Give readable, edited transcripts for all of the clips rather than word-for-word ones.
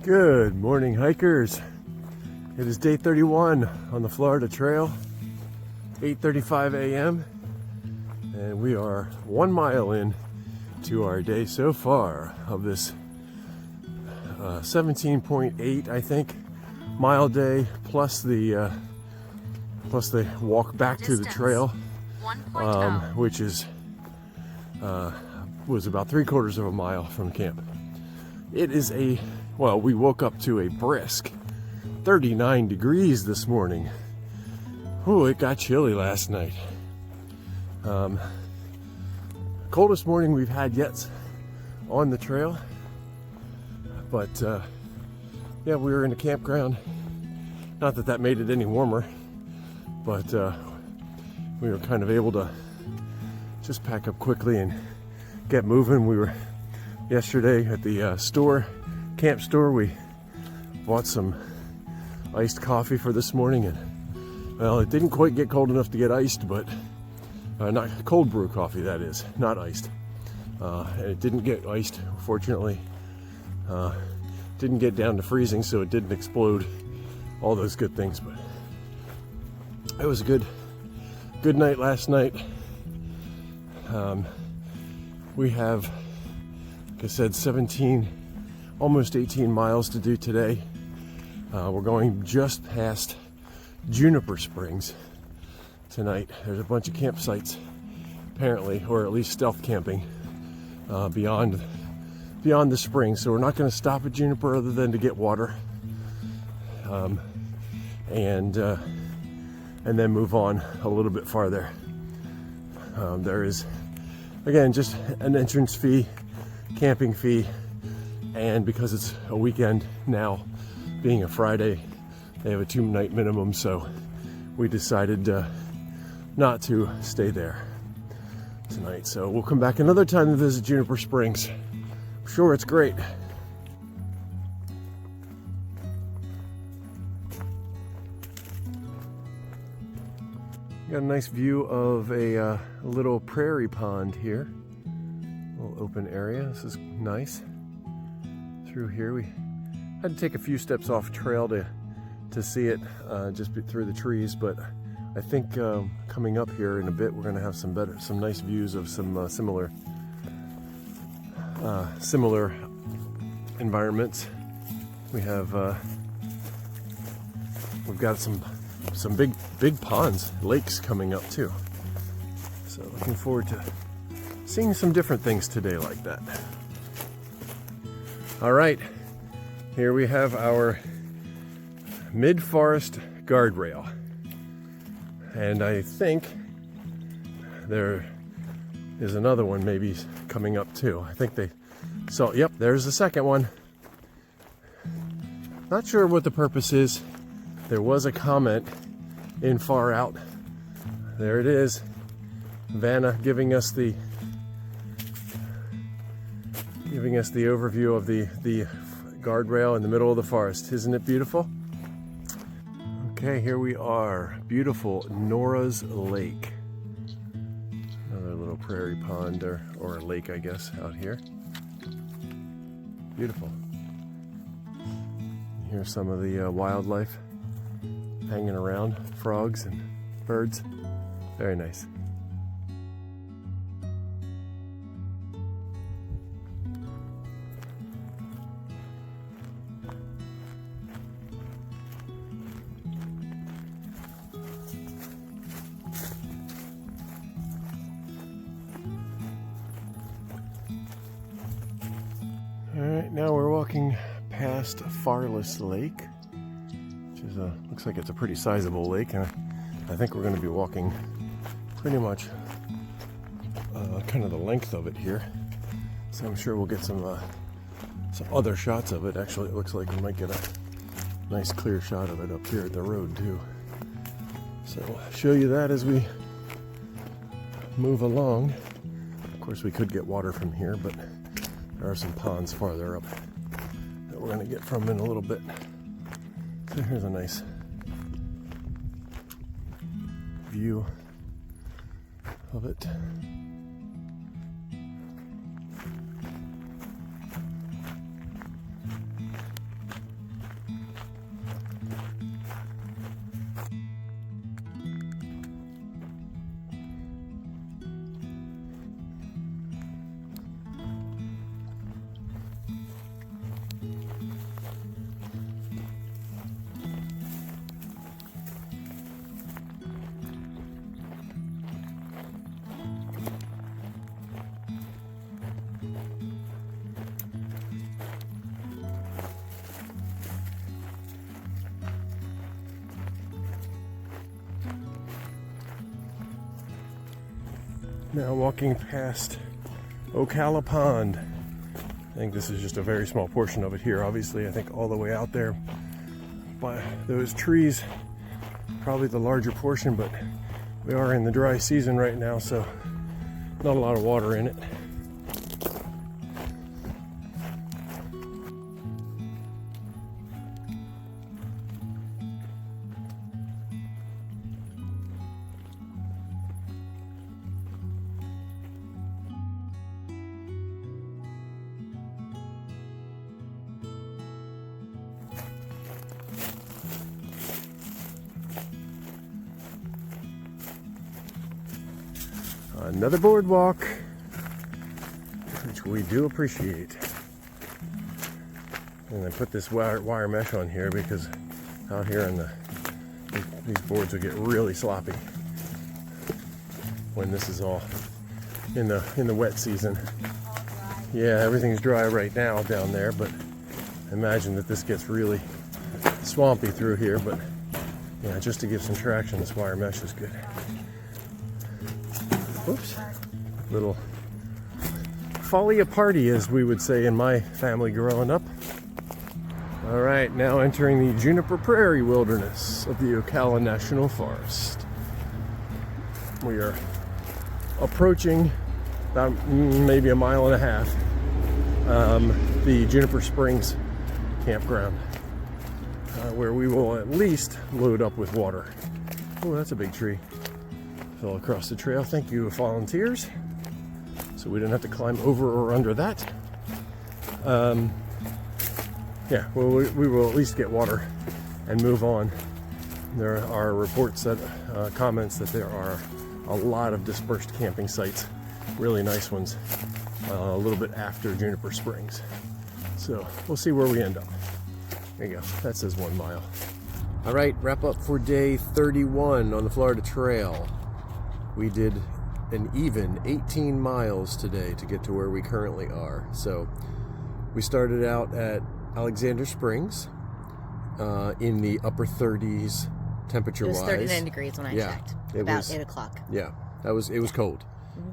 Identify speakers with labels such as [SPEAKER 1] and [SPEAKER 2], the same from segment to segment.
[SPEAKER 1] Good morning, hikers. It is day 31 on the Florida Trail, 8:35 a.m. and we are 1 mile in to our day so far of this 17.8, I think, mile day plus the walk back to the trail, which is was about 3/4 of a mile from camp. It is we woke up to a brisk 39 degrees this morning. Oh, it got chilly last night. Coldest morning we've had yet on the trail. But yeah, we were in a campground. Not that that made it any warmer, but we were kind of able to just pack up quickly and get moving. We were yesterday at the camp store. We bought some iced coffee for this morning, and well, it didn't quite get cold enough to get iced, but not cold brew coffee, that is, not iced. And it didn't get iced, fortunately. Didn't get down to freezing, so it didn't explode. All those good things, but it was a good night last night. We have, like I said, 17, almost 18 miles to do today. We're going just past Juniper Springs tonight. There's a bunch of campsites, apparently, or at least stealth camping beyond the springs. So we're not going to stop at Juniper other than to get water, and then move on a little bit farther. There is, again, just an entrance fee, camping fee, and because it's a weekend now, being a Friday, they have a 2-night minimum, so we decided not to stay there tonight. So we'll come back another time to visit Juniper Springs. I'm sure it's great. Got a nice view of a little prairie pond here. A little open area. This is nice. Through here, we had to take a few steps off trail to see it, just through the trees. But I think coming up here in a bit, we're going to have some nice views of some similar environments. We've got some big ponds, lakes coming up too. So looking forward to seeing some different things today like that. All right, here we have our mid-forest guardrail. And I think there is another one maybe coming up too. I think yep, there's the second one. Not sure what the purpose is. There was a comment in Far Out. There it is. Vanna giving us the overview of the guardrail in the middle of the forest. Isn't it beautiful? Okay, here we are. Beautiful Nora's Lake. Another little prairie pond or a lake, I guess, out here. Beautiful. Here's some of the wildlife hanging around, frogs and birds. Very nice. All right, now we're walking past Farless Lake, which is looks like it's a pretty sizable lake, and I think we're going to be walking pretty much kind of the length of it here. So I'm sure we'll get some other shots of it. Actually, it looks like we might get a nice clear shot of it up here at the road too. So I'll show you that as we move along. Of course, we could get water from here, but there are some ponds farther up that we're going to get from in a little bit. So here's a nice view of it. Now walking past Ocala Pond. I think this is just a very small portion of it here. Obviously, I think all the way out there by those trees, probably the larger portion, but we are in the dry season right now, so not a lot of water in it. Another boardwalk, which we do appreciate. And I put this wire mesh on here because out here in these boards will get really sloppy when this is all in the wet season. Yeah, everything's dry right now down there, but imagine that this gets really swampy through here. But yeah, just to give some traction, this wire mesh is good. Whoops. Little folly of party, as we would say in my family growing up. All right, now entering the Juniper Prairie Wilderness of the Ocala National Forest. We are approaching about maybe a mile and a half the Juniper Springs campground, where we will at least load up with water. Oh, that's a big tree. Fell across the trail. Thank you, volunteers. So we didn't have to climb over or under that. Yeah, well, we will at least get water and move on. There are reports that, comments that there are a lot of dispersed camping sites, really nice ones, a little bit after Juniper Springs. So we'll see where we end up. There you go. That says 1 mile. All right, wrap up for day 31 on the Florida Trail. We did an even 18 miles today to get to where we currently are. So we started out at Alexander Springs in the upper 30s temperature-wise.
[SPEAKER 2] It was 39 degrees when I checked, about 8 o'clock.
[SPEAKER 1] Yeah, it was cold.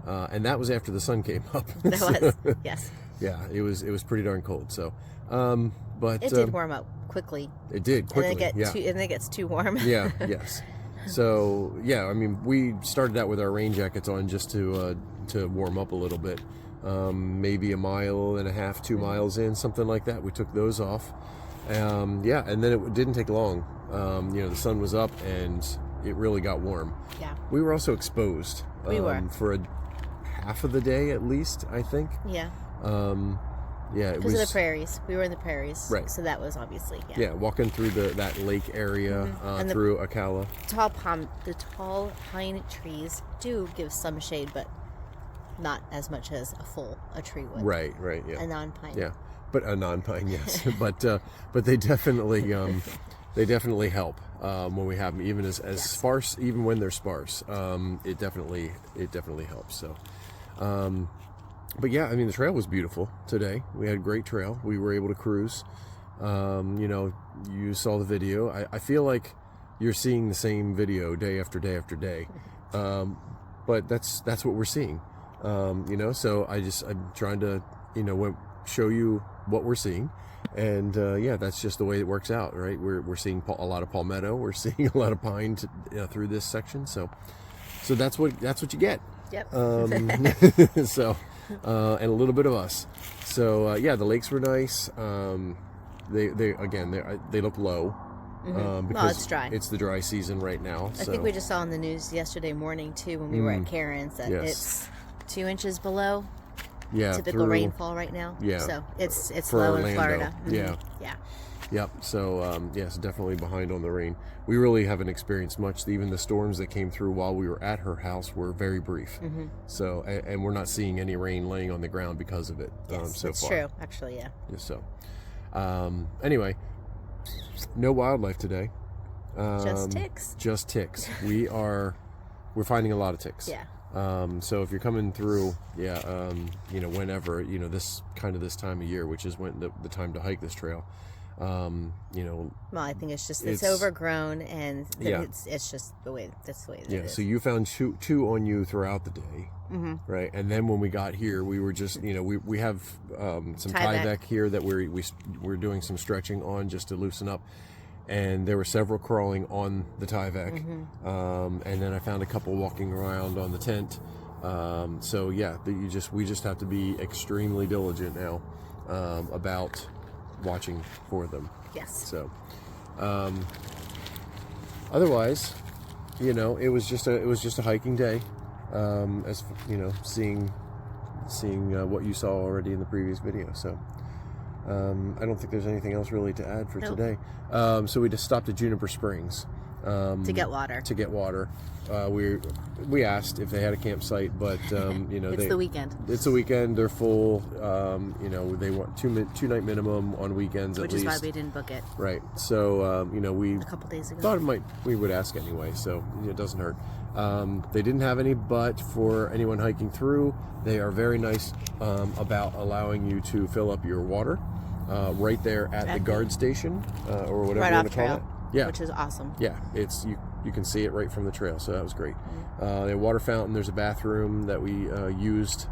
[SPEAKER 1] And that was after the sun came up.
[SPEAKER 2] That was, yes.
[SPEAKER 1] Yeah, it was pretty darn cold. So, but
[SPEAKER 2] it did warm up quickly.
[SPEAKER 1] It did quickly.
[SPEAKER 2] And then it gets too warm.
[SPEAKER 1] Yeah. Yes. So yeah, I mean, we started out with our rain jackets on just to warm up a little bit. Maybe a mile and a half, 2 miles in, something like that. We took those off. Yeah, and then it didn't take long. The sun was up and it really got warm.
[SPEAKER 2] Yeah.
[SPEAKER 1] We were also exposed.
[SPEAKER 2] We were
[SPEAKER 1] for a half of the day at least, I think.
[SPEAKER 2] Yeah.
[SPEAKER 1] Yeah,
[SPEAKER 2] because of the prairies. We were in the prairies,
[SPEAKER 1] right?
[SPEAKER 2] So that was obviously
[SPEAKER 1] walking through that lake area through Ocala.
[SPEAKER 2] The tall pine trees do give some shade, but not as much as a tree would.
[SPEAKER 1] Right. Yeah.
[SPEAKER 2] A non-pine.
[SPEAKER 1] Yeah, but a non-pine, yes. but they definitely help when we have them, even as yes. Sparse, even when they're sparse. It definitely helps. So. But yeah, I mean, the trail was beautiful today. We had a great trail. We were able to cruise. You saw the video. I feel like you're seeing the same video day after day after day. But that's what we're seeing. So I'm trying to, show you what we're seing. And that's just the way it works out, right? We're seeing a lot of palmetto. We're seeing a lot of pine through this section. So that's what you get.
[SPEAKER 2] Yep.
[SPEAKER 1] So, and a little bit of us. So the lakes were nice. They look low. Because
[SPEAKER 2] it's dry.
[SPEAKER 1] It's the dry season right now.
[SPEAKER 2] I think we just saw on the news yesterday morning too when we were at Karen's that it's 2 inches below typical rainfall right now.
[SPEAKER 1] Yeah.
[SPEAKER 2] So it's
[SPEAKER 1] for
[SPEAKER 2] low
[SPEAKER 1] Orlando.
[SPEAKER 2] in Florida.
[SPEAKER 1] Yeah.
[SPEAKER 2] Yeah.
[SPEAKER 1] Yep. So it's definitely behind on the rain. We really haven't experienced much. Even the storms that came through while we were at her house were very brief. So and we're not seeing any rain laying on the ground because of it.
[SPEAKER 2] Yes,
[SPEAKER 1] so
[SPEAKER 2] that's
[SPEAKER 1] far.
[SPEAKER 2] true. Actually, yeah.
[SPEAKER 1] So anyway, no wildlife today.
[SPEAKER 2] Just ticks.
[SPEAKER 1] Just ticks. We're finding a lot of ticks.
[SPEAKER 2] Yeah.
[SPEAKER 1] So if you're coming through, whenever, this time of year, which is when the time to hike this trail, You know.
[SPEAKER 2] Well, I think it's just it's overgrown, and it's just the way that's the way it is.
[SPEAKER 1] So you found two on you throughout the day, right? And then when we got here, we were just we have some Tyvek here that we're doing some stretching on just to loosen up. And there were several crawling on the Tyvek, and then I found a couple walking around on the tent. So yeah, we just have to be extremely diligent now about watching for them.
[SPEAKER 2] Yes.
[SPEAKER 1] So otherwise, it was just a hiking day. As seeing what you saw already in the previous video. So. I don't think there's anything else really to add for today. So we just stopped at Juniper Springs
[SPEAKER 2] to get water.
[SPEAKER 1] We asked if they had a campsite, but
[SPEAKER 2] it's the weekend.
[SPEAKER 1] It's a weekend. They're full. They want two night minimum on weekends at least.
[SPEAKER 2] Which is why we didn't book it.
[SPEAKER 1] Right. So we
[SPEAKER 2] a couple days ago
[SPEAKER 1] thought we would ask anyway. So it doesn't hurt. They didn't have any, but for anyone hiking through, they are very nice about allowing you to fill up your water right there at the guard station or whatever
[SPEAKER 2] right
[SPEAKER 1] you want to call
[SPEAKER 2] trail,
[SPEAKER 1] it. Yeah,
[SPEAKER 2] which is awesome.
[SPEAKER 1] Yeah, it's you can see it right from the trail, so that was great. They have a water fountain. There's a bathroom that we used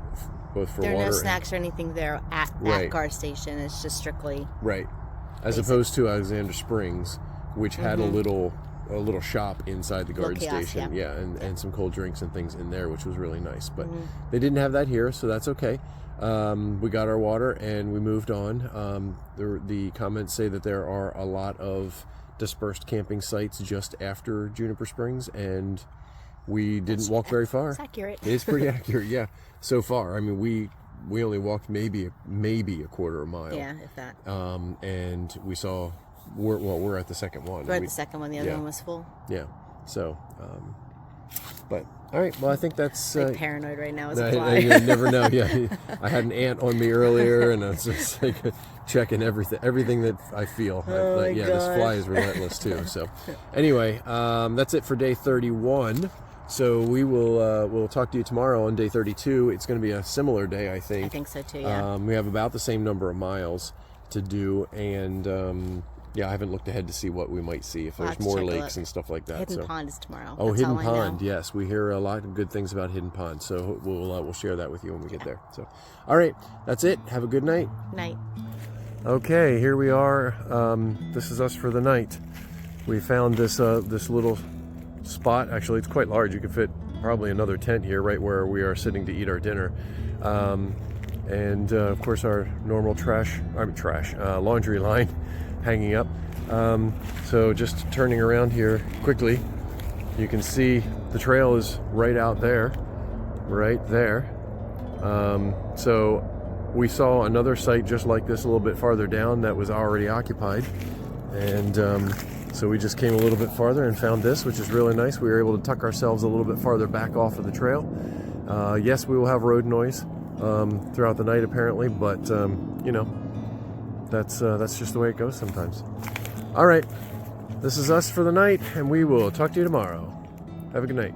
[SPEAKER 1] both for water.
[SPEAKER 2] There are no snacks or anything there at that guard station. It's just strictly
[SPEAKER 1] as opposed to Alexander Springs, which had a little shop inside the guard station, and some cold drinks and things in there, which was really nice. But they didn't have that here, so that's okay. We got our water and we moved on. The comments say that there are a lot of dispersed camping sites just after Juniper Springs, and we didn't walk very far.
[SPEAKER 2] It's accurate.
[SPEAKER 1] It's pretty accurate, yeah. So far, I mean, we only walked maybe a quarter of a mile.
[SPEAKER 2] Yeah, if that.
[SPEAKER 1] And we saw. We're at the second one.
[SPEAKER 2] We're at the second one. The other one was full.
[SPEAKER 1] Yeah. So, but all right. Well, I think that's
[SPEAKER 2] paranoid right now as a fly.
[SPEAKER 1] You never know. Yeah, I had an ant on me earlier, and I was just like checking everything that I feel.
[SPEAKER 2] God.
[SPEAKER 1] This fly is relentless too. So, anyway, that's it for day 31. So we will we'll talk to you tomorrow on day 32. It's going to be a similar day, I think.
[SPEAKER 2] I think so too. Yeah.
[SPEAKER 1] We have about the same number of miles to do, and. I haven't looked ahead to see what we might see, if there's more lakes and stuff like that.
[SPEAKER 2] Hidden Pond is tomorrow.
[SPEAKER 1] Oh, Hidden Pond, yes. We hear a lot of good things about Hidden Pond, so we'll share that with you when we get there. So, all right, that's it. Have a good night.
[SPEAKER 2] Night.
[SPEAKER 1] Okay, here we are. This is us for the night. We found this little spot. Actually, it's quite large. You could fit probably another tent here right where we are sitting to eat our dinner. And of course, our normal laundry line hanging up. So just turning around here quickly, you can see the trail is right out there, right there. So we saw another site just like this a little bit farther down that was already occupied, and so we just came a little bit farther and found this, which is really nice. We were able to tuck ourselves a little bit farther back off of the trail. Yes, we will have road noise throughout the night apparently, but that's just the way it goes sometimes. All right, this is us for the night, and we will talk to you tomorrow. Have a good night.